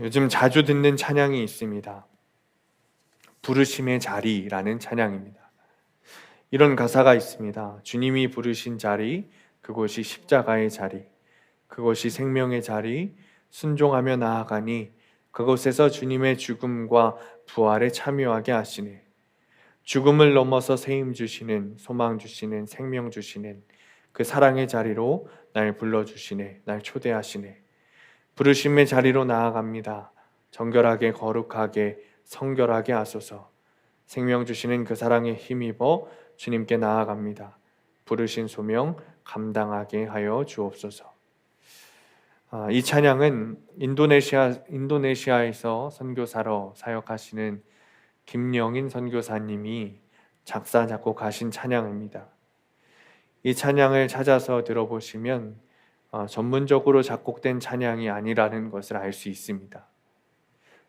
요즘 자주 듣는 찬양이 있습니다. 부르심의 자리라는 찬양입니다. 이런 가사가 있습니다. 주님이 부르신 자리, 그곳이 십자가의 자리, 그것이 생명의 자리, 순종하며 나아가니 그곳에서 주님의 죽음과 부활에 참여하게 하시네. 죽음을 넘어서 세임 주시는, 소망 주시는, 생명 주시는 그 사랑의 자리로 날 불러주시네, 날 초대하시네. 부르심의 자리로 나아갑니다. 정결하게 거룩하게 성결하게 하소서. 생명 주시는 그 사랑에 힘입어 주님께 나아갑니다. 부르신 소명 감당하게 하여 주옵소서. 이 찬양은 인도네시아에서 선교사로 사역하시는 김영인 선교사님이 작사 작곡하신 찬양입니다. 이 찬양을 찾아서 들어보시면 전문적으로 작곡된 찬양이 아니라는 것을 알 수 있습니다.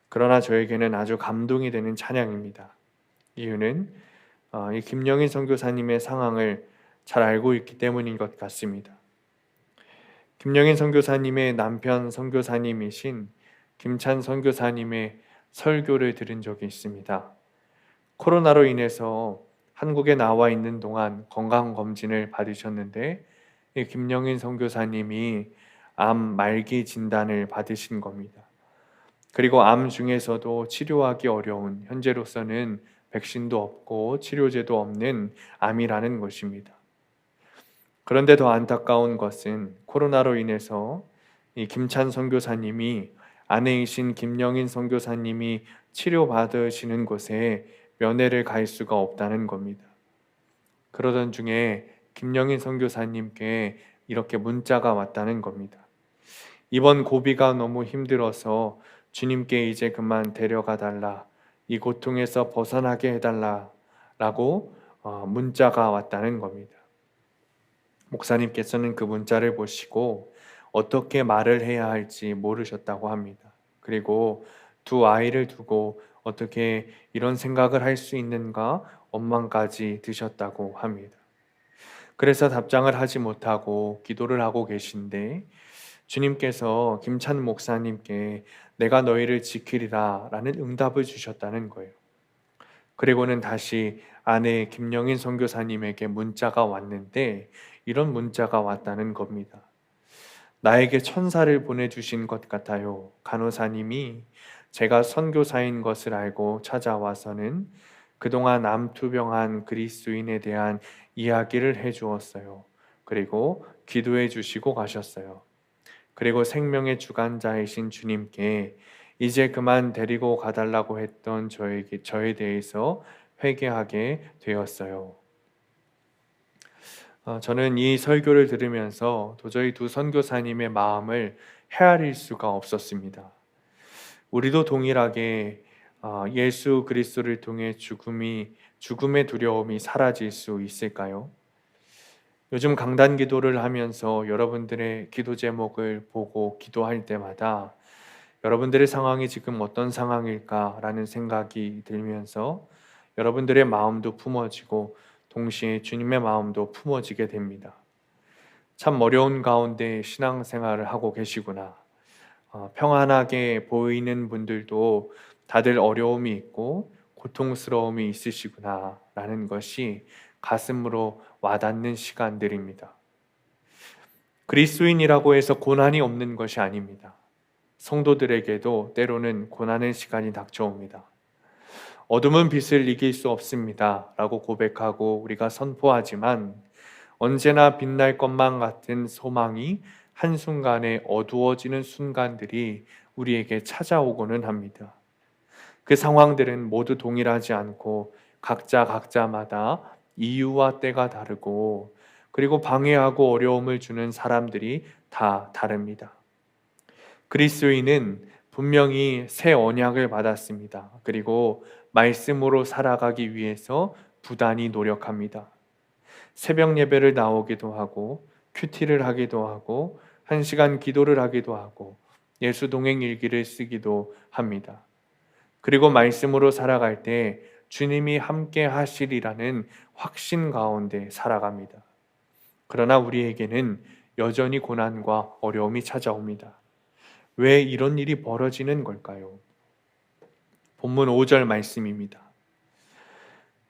그러나 저에게는 아주 감동이 되는 찬양입니다. 이유는 이 김영인 선교사님의 상황을 잘 알고 있기 때문인 것 같습니다. 김영인 선교사님의 남편 선교사님이신 김찬 선교사님의 설교를 들은 적이 있습니다. 코로나로 인해서 한국에 나와 있는 동안 건강검진을 받으셨는데 이 김영인 선교사님이 암 말기 진단을 받으신 겁니다. 그리고 암 중에서도 치료하기 어려운, 현재로서는 백신도 없고 치료제도 없는 암이라는 것입니다. 그런데 더 안타까운 것은 코로나로 인해서 이 김찬 선교사님이 아내이신 김영인 선교사님이 치료받으시는 곳에 면회를 갈 수가 없다는 겁니다. 그러던 중에 김영인 선교사님께 이렇게 문자가 왔다는 겁니다. 이번 고비가 너무 힘들어서 주님께 이제 그만 데려가 달라, 이 고통에서 벗어나게 해달라 라고 문자가 왔다는 겁니다. 목사님께서는 그 문자를 보시고 어떻게 말을 해야 할지 모르셨다고 합니다. 그리고 두 아이를 두고 어떻게 이런 생각을 할 수 있는가 원망까지 드셨다고 합니다. 그래서 답장을 하지 못하고 기도를 하고 계신데 주님께서 김찬 목사님께 내가 너희를 지키리라 라는 응답을 주셨다는 거예요. 그리고는 다시 아내 김영인 선교사님에게 문자가 왔는데 이런 문자가 왔다는 겁니다. 나에게 천사를 보내주신 것 같아요. 간호사님이 제가 선교사인 것을 알고 찾아와서는 그동안 암투병한 그리스도인에 대한 이야기를 해주었어요. 그리고 기도해 주시고 가셨어요. 그리고 생명의 주관자이신 주님께 이제 그만 데리고 가달라고 했던 저에 대해서 회개하게 되었어요. 저는 이 설교를 들으면서 도저히 두 선교사님의 마음을 헤아릴 수가 없었습니다. 우리도 동일하게 예수 그리스도를 통해 죽음의 두려움이 사라질 수 있을까요? 요즘 강단 기도를 하면서 여러분들의 기도 제목을 보고 기도할 때마다 여러분들의 상황이 지금 어떤 상황일까라는 생각이 들면서 여러분들의 마음도 품어지고 동시에 주님의 마음도 품어지게 됩니다. 참 어려운 가운데 신앙생활을 하고 계시구나. 평안하게 보이는 분들도 다들 어려움이 있고 고통스러움이 있으시구나 라는 것이 가슴으로 와닿는 시간들입니다. 그리스도인이라고 해서 고난이 없는 것이 아닙니다. 성도들에게도 때로는 고난의 시간이 닥쳐옵니다. 어둠은 빛을 이길 수 없습니다 라고 고백하고 우리가 선포하지만 언제나 빛날 것만 같은 소망이 한순간에 어두워지는 순간들이 우리에게 찾아오고는 합니다. 그 상황들은 모두 동일하지 않고 각자마다 이유와 때가 다르고 그리고 방해하고 어려움을 주는 사람들이 다 다릅니다. 그리스도인은 분명히 새 언약을 받았습니다. 그리고 말씀으로 살아가기 위해서 부단히 노력합니다. 새벽 예배를 나오기도 하고 큐티를 하기도 하고 1시간 기도를 하기도 하고 예수 동행 일기를 쓰기도 합니다. 그리고 말씀으로 살아갈 때 주님이 함께 하시리라는 확신 가운데 살아갑니다. 그러나 우리에게는 여전히 고난과 어려움이 찾아옵니다. 왜 이런 일이 벌어지는 걸까요? 본문 5절 말씀입니다.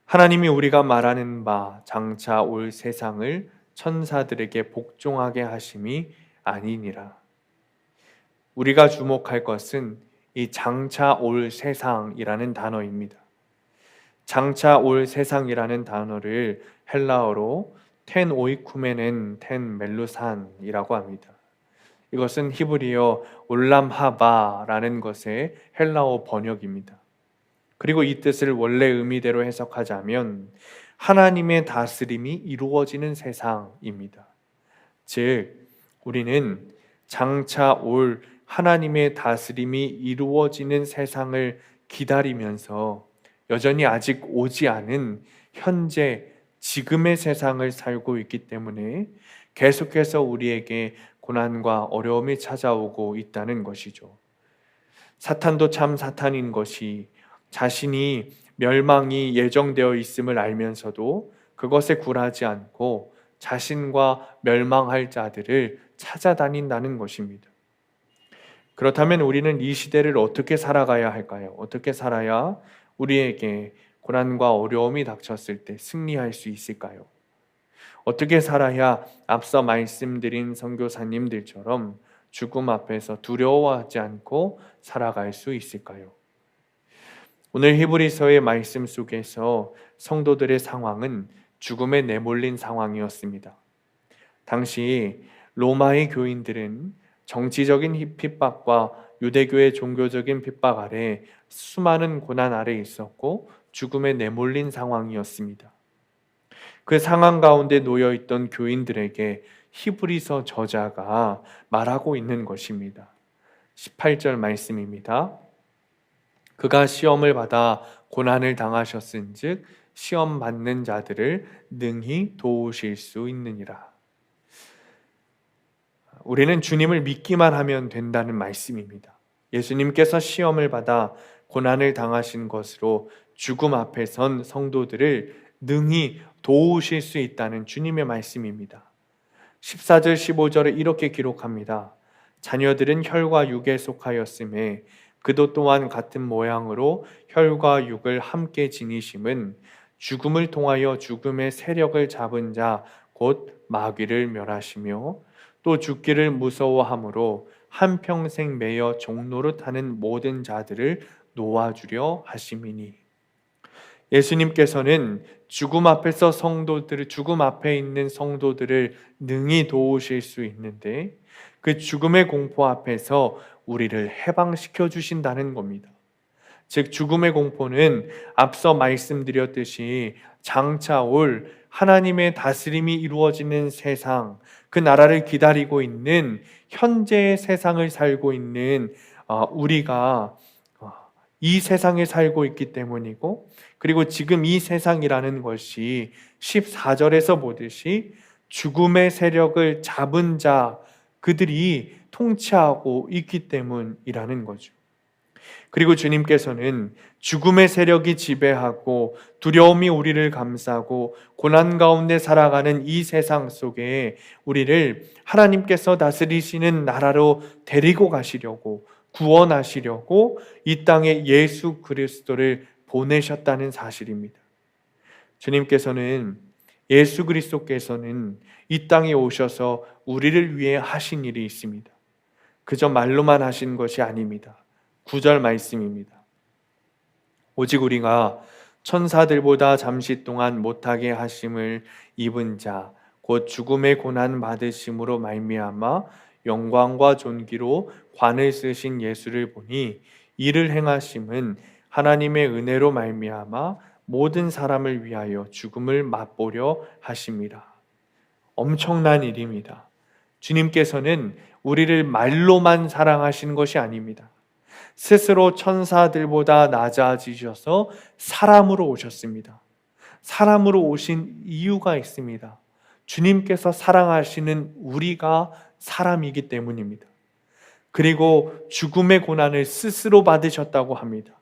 하나님이 우리가 말하는 바 장차 올 세상을 천사들에게 복종하게 하심이 아니니라. 우리가 주목할 것은 이 장차 올 세상이라는 단어입니다. 장차 올 세상이라는 단어를 헬라어로 텐 오이쿠메넨 텐 멜루산이라고 합니다. 이것은 히브리어 올람하바라는 것의 헬라어 번역입니다. 그리고 이 뜻을 원래 의미대로 해석하자면 하나님의 다스림이 이루어지는 세상입니다. 즉, 우리는 장차 올 하나님의 다스림이 이루어지는 세상을 기다리면서 여전히 아직 오지 않은 현재 지금의 세상을 살고 있기 때문에 계속해서 우리에게 고난과 어려움이 찾아오고 있다는 것이죠. 사탄도 참 사탄인 것이 자신이 멸망이 예정되어 있음을 알면서도 그것에 굴하지 않고 자신과 멸망할 자들을 찾아다닌다는 것입니다. 그렇다면 우리는 이 시대를 어떻게 살아가야 할까요? 어떻게 살아야 우리에게 고난과 어려움이 닥쳤을 때 승리할 수 있을까요? 어떻게 살아야 앞서 말씀드린 선교사님들처럼 죽음 앞에서 두려워하지 않고 살아갈 수 있을까요? 오늘 히브리서의 말씀 속에서 성도들의 상황은 죽음에 내몰린 상황이었습니다. 당시 로마의 교인들은 정치적인 핍박과 유대교의 종교적인 핍박 아래 수많은 고난 아래 있었고 죽음에 내몰린 상황이었습니다. 그 상황 가운데 놓여 있던 교인들에게 히브리서 저자가 말하고 있는 것입니다. 18절 말씀입니다. 그가 시험을 받아 고난을 당하셨은즉 시험 받는 자들을 능히 도우실 수 있느니라. 우리는 주님을 믿기만 하면 된다는 말씀입니다. 예수님께서 시험을 받아 고난을 당하신 것으로 죽음 앞에 선 성도들을 능히 도우실 수 있다는 주님의 말씀입니다. 14절 15절에 이렇게 기록합니다. 자녀들은 혈과 육에 속하였음에 그도 또한 같은 모양으로 혈과 육을 함께 지니심은 죽음을 통하여 죽음의 세력을 잡은 자 곧 마귀를 멸하시며 또 죽기를 무서워함으로 한평생 매여 종노릇 하는 모든 자들을 놓아주려 하심이니. 예수님께서는 죽음 앞에서 죽음 앞에 있는 성도들을 능히 도우실 수 있는데 그 죽음의 공포 앞에서 우리를 해방시켜 주신다는 겁니다. 즉 죽음의 공포는 앞서 말씀드렸듯이 장차 올 하나님의 다스림이 이루어지는 세상, 그 나라를 기다리고 있는 현재의 세상을 살고 있는 우리가 이 세상에 살고 있기 때문이고, 그리고 지금 이 세상이라는 것이 14절에서 보듯이 죽음의 세력을 잡은 자, 그들이 통치하고 있기 때문이라는 거죠. 그리고 주님께서는 죽음의 세력이 지배하고 두려움이 우리를 감싸고 고난 가운데 살아가는 이 세상 속에 우리를 하나님께서 다스리시는 나라로 데리고 가시려고, 구원하시려고 이 땅에 예수 그리스도를 보내셨다는 사실입니다. 주님께서는, 예수 그리스도께서는 이 땅에 오셔서 우리를 위해 하신 일이 있습니다. 그저 말로만 하신 것이 아닙니다. 9절 말씀입니다. 오직 우리가 천사들보다 잠시 동안 못하게 하심을 입은 자, 곧 죽음의 고난 받으심으로 말미암아 영광과 존귀로 관을 쓰신 예수를 보니 이를 행하심은 하나님의 은혜로 말미암아 모든 사람을 위하여 죽음을 맛보려 하심이라. 엄청난 일입니다. 주님께서는 우리를 말로만 사랑하시는 것이 아닙니다. 스스로 천사들보다 낮아지셔서 사람으로 오셨습니다. 사람으로 오신 이유가 있습니다. 주님께서 사랑하시는 우리가 사람이기 때문입니다. 그리고 죽음의 고난을 스스로 받으셨다고 합니다.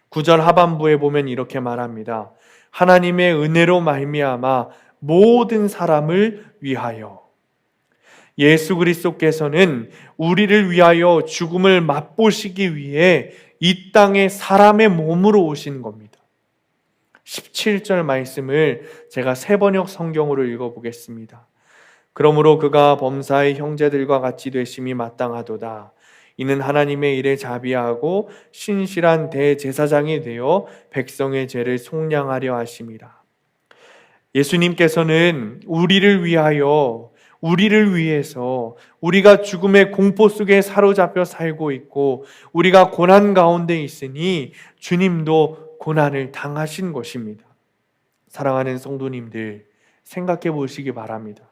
9절 하반부에 보면 이렇게 말합니다. 하나님의 은혜로 말미암아 모든 사람을 위하여. 예수 그리스도께서는 우리를 위하여 죽음을 맛보시기 위해 이 땅에 사람의 몸으로 오신 겁니다. 17절 말씀을 제가 새번역 성경으로 읽어보겠습니다. 그러므로 그가 범사의 형제들과 같이 되심이 마땅하도다. 이는 하나님의 일에 자비하고 신실한 대제사장이 되어 백성의 죄를 속량하려 하심이라. 예수님께서는 우리를 위하여, 우리를 위해서, 우리가 죽음의 공포 속에 사로잡혀 살고 있고 우리가 고난 가운데 있으니 주님도 고난을 당하신 것입니다. 사랑하는 성도님들, 생각해 보시기 바랍니다.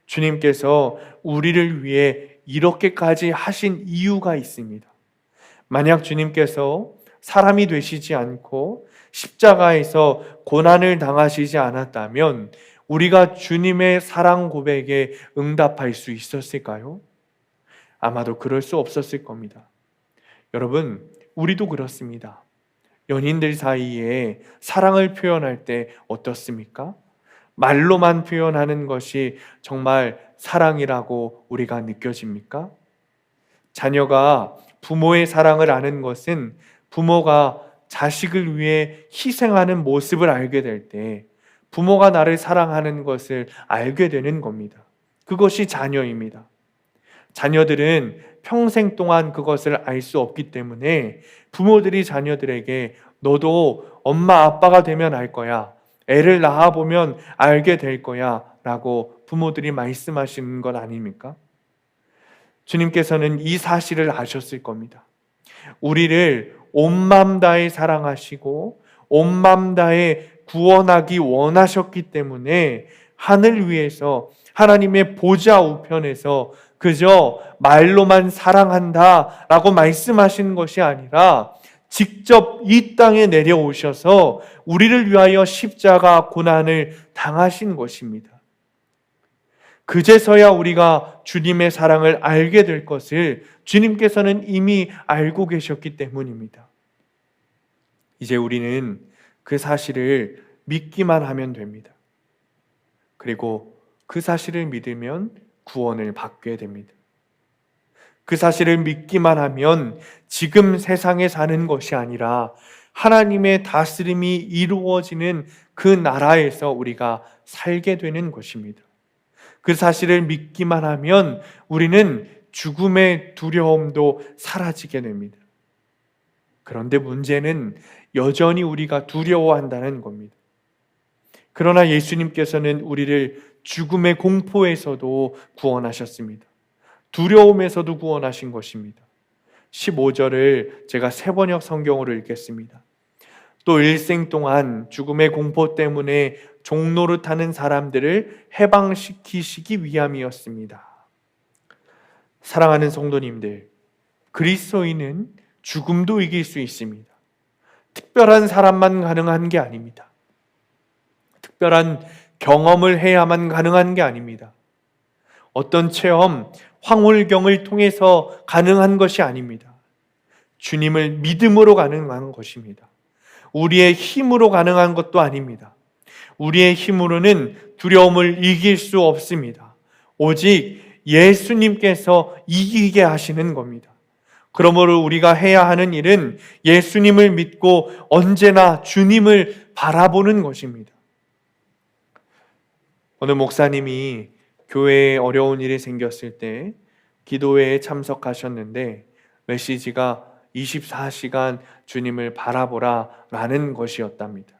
주님께서 우리를 위해 이렇게까지 하신 이유가 있습니다. 만약 주님께서 사람이 되시지 않고 십자가에서 고난을 당하시지 않았다면 우리가 주님의 사랑 고백에 응답할 수 있었을까요? 아마도 그럴 수 없었을 겁니다. 여러분, 우리도 그렇습니다. 연인들 사이에 사랑을 표현할 때 어떻습니까? 말로만 표현하는 것이 정말 사랑이라고 우리가 느껴집니까? 자녀가 부모의 사랑을 아는 것은 부모가 자식을 위해 희생하는 모습을 알게 될 때 부모가 나를 사랑하는 것을 알게 되는 겁니다. 그것이 자녀입니다. 자녀들은 평생 동안 그것을 알 수 없기 때문에 부모들이 자녀들에게 너도 엄마 아빠가 되면 알 거야, 애를 낳아보면 알게 될 거야 라고 부모들이 말씀하시는 것 아닙니까? 주님께서는 이 사실을 아셨을 겁니다. 우리를 온 맘 다해 사랑하시고 온 맘 다해 구원하기 원하셨기 때문에 하늘 위에서 하나님의 보좌 우편에서 그저 말로만 사랑한다 라고 말씀하시는 것이 아니라 직접 이 땅에 내려오셔서 우리를 위하여 십자가 고난을 당하신 것입니다. 그제서야 우리가 주님의 사랑을 알게 될 것을 주님께서는 이미 알고 계셨기 때문입니다. 이제 우리는 그 사실을 믿기만 하면 됩니다. 그리고 그 사실을 믿으면 구원을 받게 됩니다. 그 사실을 믿기만 하면 지금 세상에 사는 것이 아니라 하나님의 다스림이 이루어지는 그 나라에서 우리가 살게 되는 것입니다. 그 사실을 믿기만 하면 우리는 죽음의 두려움도 사라지게 됩니다. 그런데 문제는 여전히 우리가 두려워한다는 겁니다. 그러나 예수님께서는 우리를 죽음의 공포에서도 구원하셨습니다. 두려움에서도 구원하신 것입니다. 15절을 제가 새번역 성경으로 읽겠습니다. 또 일생 동안 죽음의 공포 때문에 종노릇하는 사람들을 해방시키시기 위함이었습니다. 사랑하는 성도님들, 그리스도인은 죽음도 이길 수 있습니다. 특별한 사람만 가능한 게 아닙니다. 특별한 경험을 해야만 가능한 게 아닙니다. 어떤 체험, 황홀경을 통해서 가능한 것이 아닙니다. 주님을 믿음으로 가능한 것입니다. 우리의 힘으로 가능한 것도 아닙니다. 우리의 힘으로는 두려움을 이길 수 없습니다. 오직 예수님께서 이기게 하시는 겁니다. 그러므로 우리가 해야 하는 일은 예수님을 믿고 언제나 주님을 바라보는 것입니다. 어느 목사님이 교회에 어려운 일이 생겼을 때 기도회에 참석하셨는데 메시지가 24시간 주님을 바라보라 라는 것이었답니다.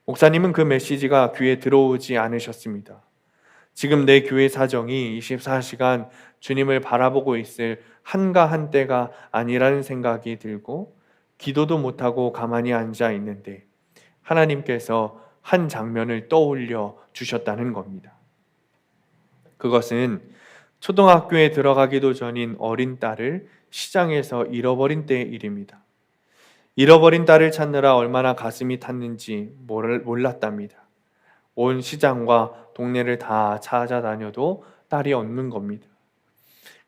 목사님은 그 메시지가 귀에 들어오지 않으셨습니다. 지금 내 교회 사정이 24시간 주님을 바라보고 있을 한가한 때가 아니라는 생각이 들고 기도도 못하고 가만히 앉아 있는데 하나님께서 한 장면을 떠올려 주셨다는 겁니다. 그것은 초등학교에 들어가기도 전인 어린 딸을 시장에서 잃어버린 때의 일입니다. 잃어버린 딸을 찾느라 얼마나 가슴이 탔는지 몰랐답니다. 온 시장과 동네를 다 찾아다녀도 딸이 없는 겁니다.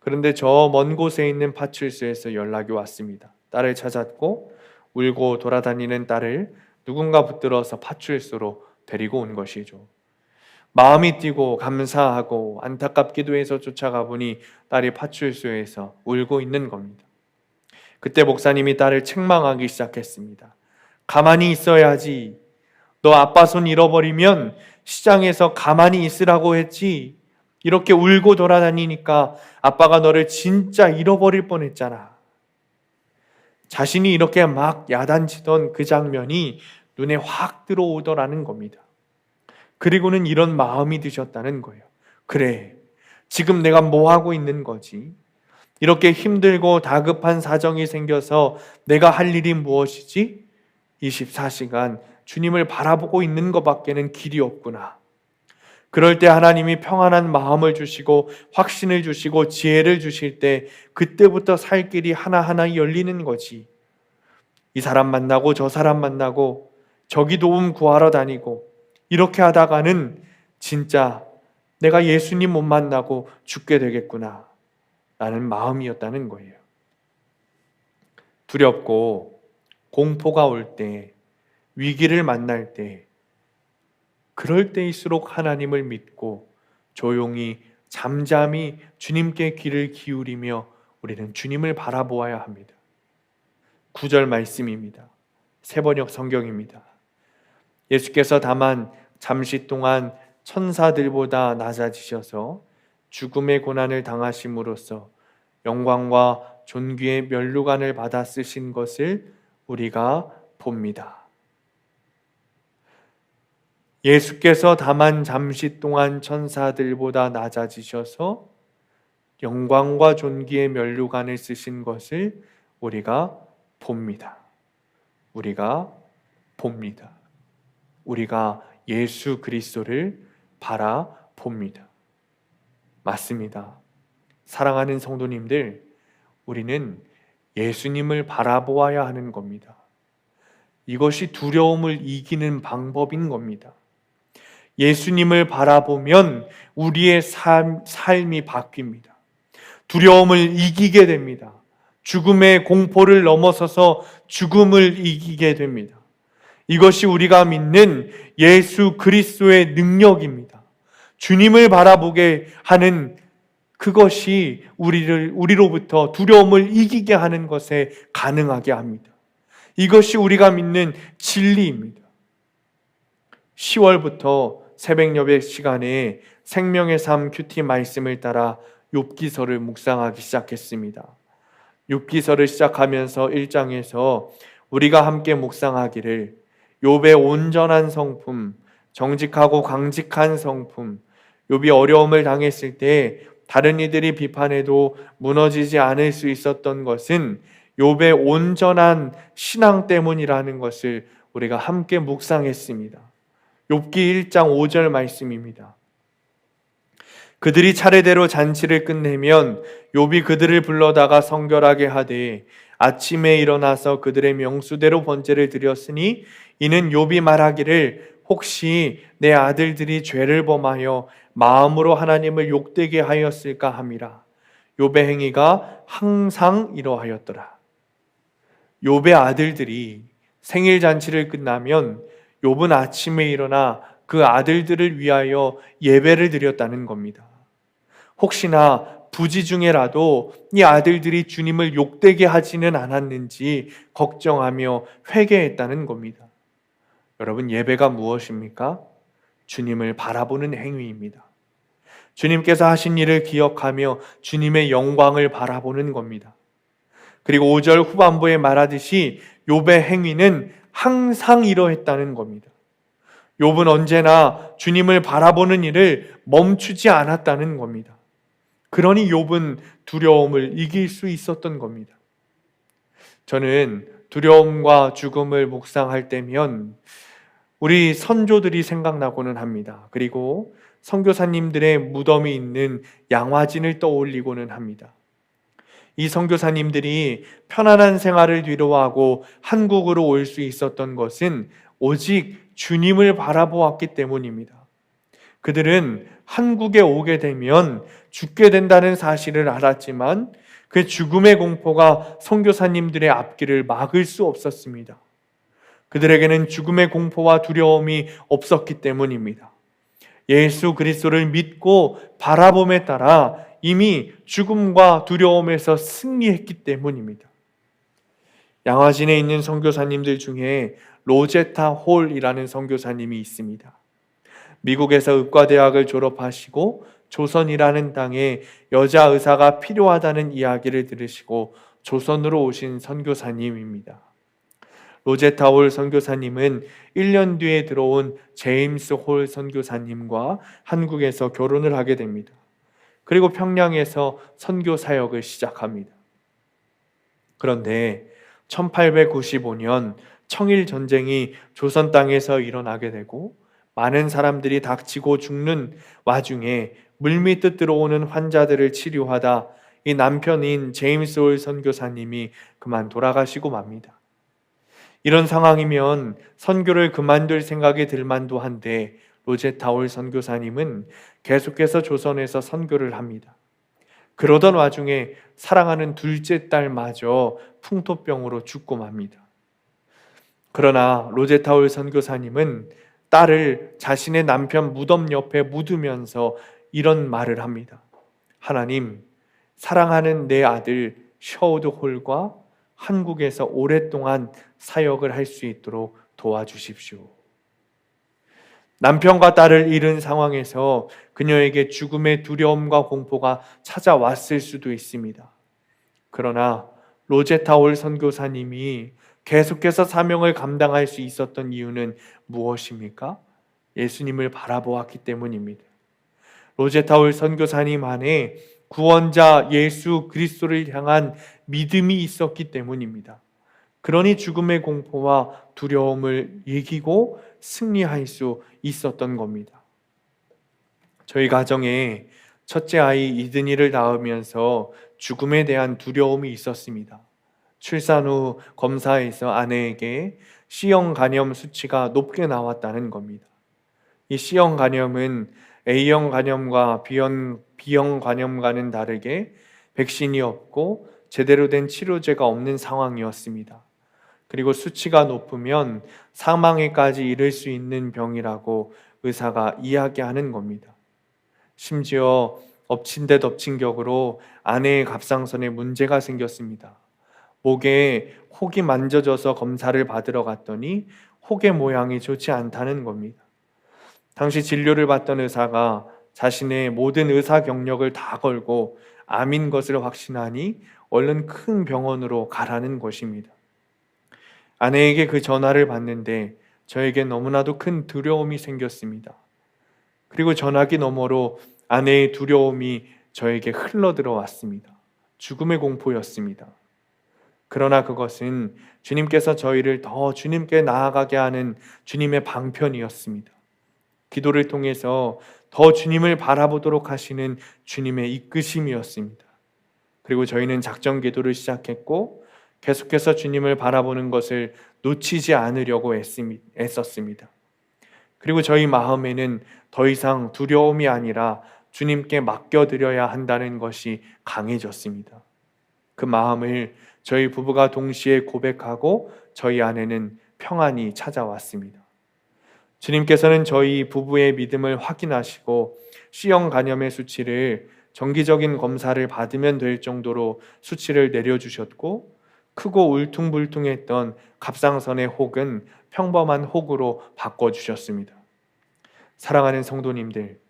그런데 저 먼 곳에 있는 파출소에서 연락이 왔습니다. 딸을 찾았고 울고 돌아다니는 딸을 누군가 붙들어서 파출소로 데리고 온 것이죠. 마음이 뛰고 감사하고 안타깝기도 해서 쫓아가 보니 딸이 파출소에서 울고 있는 겁니다. 그때 목사님이 딸을 책망하기 시작했습니다. 가만히 있어야지. 너 아빠 손 잃어버리면 시장에서 가만히 있으라고 했지. 이렇게 울고 돌아다니니까 아빠가 너를 진짜 잃어버릴 뻔했잖아. 자신이 이렇게 막 야단치던 그 장면이 눈에 확 들어오더라는 겁니다. 그리고는 이런 마음이 드셨다는 거예요. 그래, 지금 내가 뭐 하고 있는 거지? 이렇게 힘들고 다급한 사정이 생겨서 내가 할 일이 무엇이지? 24시간 주님을 바라보고 있는 것밖에는 길이 없구나. 그럴 때 하나님이 평안한 마음을 주시고 확신을 주시고 지혜를 주실 때 그때부터 살 길이 하나하나 열리는 거지. 이 사람 만나고 저 사람 만나고 저기 도움 구하러 다니고 이렇게 하다가는 진짜 내가 예수님 못 만나고 죽게 되겠구나 라는 마음이었다는 거예요. 두렵고 공포가 올 때, 위기를 만날 때, 그럴 때일수록 하나님을 믿고 조용히 잠잠히 주님께 귀를 기울이며 우리는 주님을 바라보아야 합니다. 9절 말씀입니다. 세번역 성경입니다. 예수께서 다만 잠시 동안 천사들보다 낮아지셔서 죽음의 고난을 당하심으로써 영광과 존귀의 면류관을 받아 쓰신 것을 우리가 봅니다. 예수께서 다만 잠시 동안 천사들보다 낮아지셔서 영광과 존귀의 면류관을 쓰신 것을 우리가 봅니다. 우리가 봅니다. 우리가 예수 그리스도를 바라봅니다. 맞습니다. 사랑하는 성도님들, 우리는 예수님을 바라보아야 하는 겁니다. 이것이 두려움을 이기는 방법인 겁니다. 예수님을 바라보면 우리의 삶이 바뀝니다. 두려움을 이기게 됩니다. 죽음의 공포를 넘어서서 죽음을 이기게 됩니다. 이것이 우리가 믿는 예수 그리스도의 능력입니다. 주님을 바라보게 하는 그것이 우리로부터 두려움을 이기게 하는 것에 가능하게 합니다. 이것이 우리가 믿는 진리입니다. 10월부터 새벽 예배 시간에 생명의 삶 큐티 말씀을 따라 욥기서를 묵상하기 시작했습니다. 욥기서를 시작하면서 1장에서 우리가 함께 묵상하기를 욥의 온전한 성품, 정직하고 강직한 성품, 욥이 어려움을 당했을 때 다른 이들이 비판해도 무너지지 않을 수 있었던 것은 욥의 온전한 신앙 때문이라는 것을 우리가 함께 묵상했습니다. 욥기 1장 5절 말씀입니다. 그들이 차례대로 잔치를 끝내면 욥이 그들을 불러다가 성결하게 하되 아침에 일어나서 그들의 명수대로 번제를 드렸으니 이는 욥이 말하기를 혹시 내 아들들이 죄를 범하여 마음으로 하나님을 욕되게 하였을까 함이라. 욥의 행위가 항상 이러하였더라. 욥의 아들들이 생일 잔치를 끝나면 욥은 아침에 일어나 그 아들들을 위하여 예배를 드렸다는 겁니다. 혹시나 부지 중에라도 이 아들들이 주님을 욕되게 하지는 않았는지 걱정하며 회개했다는 겁니다. 여러분, 예배가 무엇입니까? 주님을 바라보는 행위입니다. 주님께서 하신 일을 기억하며 주님의 영광을 바라보는 겁니다. 그리고 5절 후반부에 말하듯이 욥의 행위는 항상 이러했다는 겁니다. 욥은 언제나 주님을 바라보는 일을 멈추지 않았다는 겁니다. 그러니 욥은 두려움을 이길 수 있었던 겁니다. 저는 두려움과 죽음을 묵상할 때면 우리 선조들이 생각나고는 합니다. 그리고 선교사님들의 무덤이 있는 양화진을 떠올리고는 합니다. 이 선교사님들이 편안한 생활을 뒤로하고 한국으로 올 수 있었던 것은 오직 주님을 바라보았기 때문입니다. 그들은 한국에 오게 되면 죽게 된다는 사실을 알았지만 그 죽음의 공포가 선교사님들의 앞길을 막을 수 없었습니다. 그들에게는 죽음의 공포와 두려움이 없었기 때문입니다. 예수 그리스도를 믿고 바라봄에 따라 이미 죽음과 두려움에서 승리했기 때문입니다. 양화진에 있는 선교사님들 중에 로제타 홀이라는 선교사님이 있습니다. 미국에서 의과대학을 졸업하시고 조선이라는 땅에 여자 의사가 필요하다는 이야기를 들으시고 조선으로 오신 선교사님입니다. 로제타 홀 선교사님은 1년 뒤에 들어온 제임스 홀 선교사님과 한국에서 결혼을 하게 됩니다. 그리고 평양에서 선교 사역을 시작합니다. 그런데 1895년 청일 전쟁이 조선 땅에서 일어나게 되고 많은 사람들이 닥치고 죽는 와중에 물밀듯 들어오는 환자들을 치료하다 이 남편인 제임스 홀 선교사님이 그만 돌아가시고 맙니다. 이런 상황이면 선교를 그만둘 생각이 들 만도 한데 로제타 홀 선교사님은 계속해서 조선에서 선교를 합니다. 그러던 와중에 사랑하는 둘째 딸마저 풍토병으로 죽고 맙니다. 그러나 로제타 홀 선교사님은 딸을 자신의 남편 무덤 옆에 묻으면서 이런 말을 합니다. 하나님, 사랑하는 내 아들 셔우드 홀과 한국에서 오랫동안 사역을 할 수 있도록 도와주십시오. 남편과 딸을 잃은 상황에서 그녀에게 죽음의 두려움과 공포가 찾아왔을 수도 있습니다. 그러나 로제타 홀 선교사님이 계속해서 사명을 감당할 수 있었던 이유는 무엇입니까? 예수님을 바라보았기 때문입니다. 로제타 홀 선교사님 안에 구원자 예수 그리스도를 향한 믿음이 있었기 때문입니다. 그러니 죽음의 공포와 두려움을 이기고 승리할 수 있었던 겁니다. 저희 가정에 첫째 아이 이든이를 낳으면서 죽음에 대한 두려움이 있었습니다. 출산 후 검사에서 아내에게 C형 간염 수치가 높게 나왔다는 겁니다. 이 C형 간염은 A형 간염과 B형 간염과는 다르게 백신이 없고 제대로 된 치료제가 없는 상황이었습니다. 그리고 수치가 높으면 사망에까지 이를 수 있는 병이라고 의사가 이야기하는 겁니다. 심지어 엎친 데 덮친 격으로 아내의 갑상선에 문제가 생겼습니다. 목에 혹이 만져져서 검사를 받으러 갔더니 혹의 모양이 좋지 않다는 겁니다. 당시 진료를 받던 의사가 자신의 모든 의사 경력을 다 걸고 암인 것을 확신하니 얼른 큰 병원으로 가라는 것입니다. 아내에게 그 전화를 받는데 저에게 너무나도 큰 두려움이 생겼습니다. 그리고 전화기 너머로 아내의 두려움이 저에게 흘러들어왔습니다. 죽음의 공포였습니다. 그러나 그것은 주님께서 저희를 더 주님께 나아가게 하는 주님의 방편이었습니다. 기도를 통해서 더 주님을 바라보도록 하시는 주님의 이끄심이었습니다. 그리고 저희는 작전 기도를 시작했고 계속해서 주님을 바라보는 것을 놓치지 않으려고 애썼습니다. 그리고 저희 마음에는 더 이상 두려움이 아니라 주님께 맡겨드려야 한다는 것이 강해졌습니다. 그 마음을 저희 부부가 동시에 고백하고 저희 아내는 평안이 찾아왔습니다. 주님께서는 저희 부부의 믿음을 확인하시고 C형 간염의 수치를 정기적인 검사를 받으면 될 정도로 수치를 내려주셨고 크고 울퉁불퉁했던 갑상선의 혹은 평범한 혹으로 바꿔주셨습니다. 사랑하는 성도님들,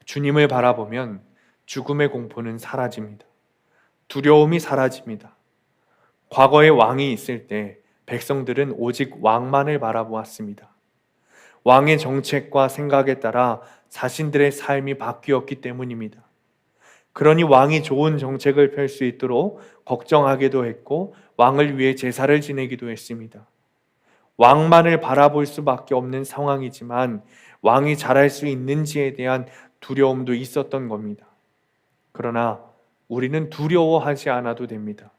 주님을 바라보면 죽음의 공포는 사라집니다. 두려움이 사라집니다. 과거에 왕이 있을 때 백성들은 오직 왕만을 바라보았습니다. 왕의 정책과 생각에 따라 자신들의 삶이 바뀌었기 때문입니다. 그러니 왕이 좋은 정책을 펼 수 있도록 걱정하기도 했고 왕을 위해 제사를 지내기도 했습니다. 왕만을 바라볼 수밖에 없는 상황이지만 왕이 잘할 수 있는지에 대한 두려움도 있었던 겁니다. 그러나 우리는 두려워하지 않아도 됩니다.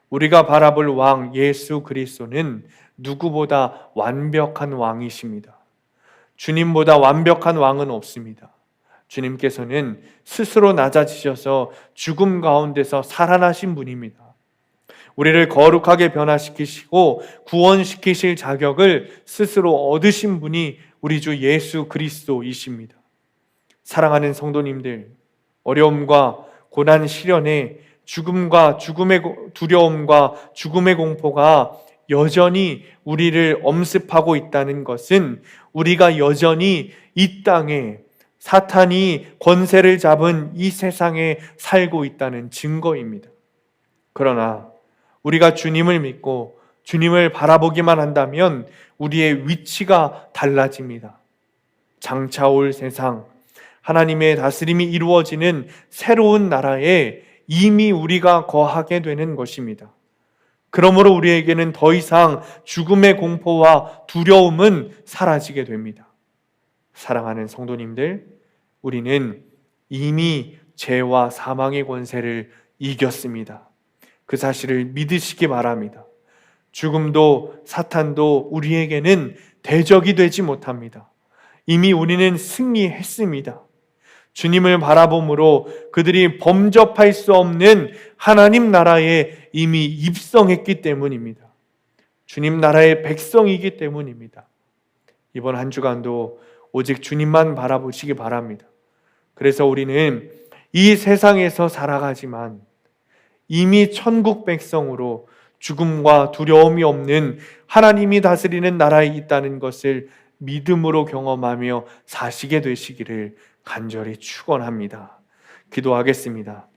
우리가 바라볼 왕 예수 그리스도는 누구보다 완벽한 왕이십니다. 주님보다 완벽한 왕은 없습니다. 주님께서는 스스로 낮아지셔서 죽음 가운데서 살아나신 분입니다. 우리를 거룩하게 변화시키시고 구원시키실 자격을 스스로 얻으신 분이 우리 주 예수 그리스도이십니다. 사랑하는 성도님들, 어려움과 고난 시련에 죽음과 죽음의 두려움과 죽음의 공포가 여전히 우리를 엄습하고 있다는 것은 우리가 여전히 이 땅에 사탄이 권세를 잡은 이 세상에 살고 있다는 증거입니다. 그러나 우리가 주님을 믿고 주님을 바라보기만 한다면 우리의 위치가 달라집니다. 장차 올 세상, 하나님의 다스림이 이루어지는 새로운 나라에 이미 우리가 거하게 되는 것입니다. 그러므로 우리에게는 더 이상 죽음의 공포와 두려움은 사라지게 됩니다. 사랑하는 성도님들, 우리는 이미 죄와 사망의 권세를 이겼습니다. 그 사실을 믿으시기 바랍니다. 죽음도 사탄도 우리에게는 대적이 되지 못합니다. 이미 우리는 승리했습니다. 주님을 바라봄으로 그들이 범접할 수 없는 하나님 나라에 이미 입성했기 때문입니다. 주님 나라의 백성이기 때문입니다. 이번 한 주간도 오직 주님만 바라보시기 바랍니다. 그래서 우리는 이 세상에서 살아가지만 이미 천국 백성으로 죽음과 두려움이 없는 하나님이 다스리는 나라에 있다는 것을 믿음으로 경험하며 사시게 되시기를 간절히 축원합니다. 기도하겠습니다.